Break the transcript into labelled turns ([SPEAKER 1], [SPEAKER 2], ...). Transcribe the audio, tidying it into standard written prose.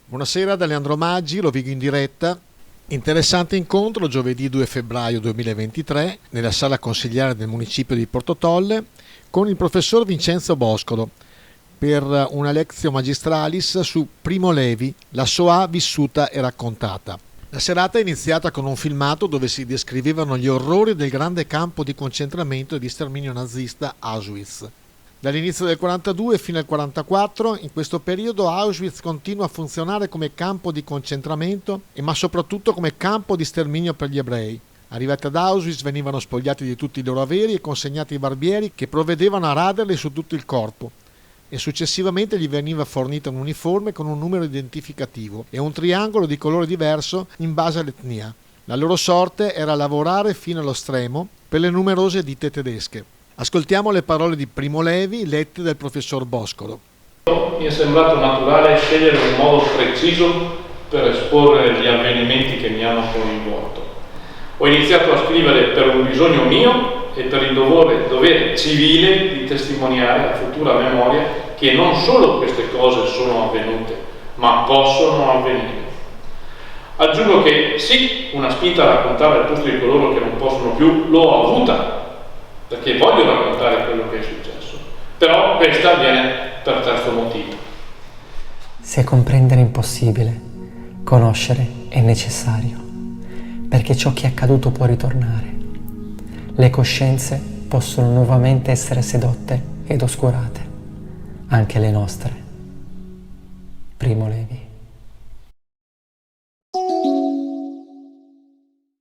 [SPEAKER 1] Buonasera da Leandro Maggi, Rovigo in diretta. Interessante incontro giovedì 2 febbraio 2023 nella sala consigliare del municipio di Portotolle con il professor Vincenzo Boscolo per una lectio magistralis su Primo Levi, la Shoah vissuta e raccontata. La serata è iniziata con un filmato dove si descrivevano gli orrori del grande campo di concentramento e di sterminio nazista Auschwitz. Dall'inizio del 42 fino al 44, in questo periodo Auschwitz continua a funzionare come campo di concentramento ma soprattutto come campo di sterminio per gli ebrei. Arrivati ad Auschwitz venivano spogliati di tutti i loro averi e consegnati ai barbieri che provvedevano a raderli su tutto il corpo e successivamente gli veniva fornito un uniforme con un numero identificativo e un triangolo di colore diverso in base all'etnia. La loro sorte era lavorare fino allo stremo per le numerose ditte tedesche. Ascoltiamo le parole di Primo Levi lette dal professor Boscolo.
[SPEAKER 2] Mi è sembrato naturale scegliere un modo preciso per esporre gli avvenimenti che mi hanno coinvolto. Ho iniziato a scrivere per un bisogno mio e per il dovere civile di testimoniare a futura memoria che non solo queste cose sono avvenute, ma possono avvenire. Aggiungo che sì, una spinta a raccontare al posto di coloro che non possono più l'ho avuta, perché voglio raccontare quello che è successo, però questa avviene per terzo motivo.
[SPEAKER 3] Se comprendere è impossibile, conoscere è necessario, perché ciò che è accaduto può ritornare. Le coscienze possono nuovamente essere sedotte ed oscurate, anche le nostre. Primo Levi.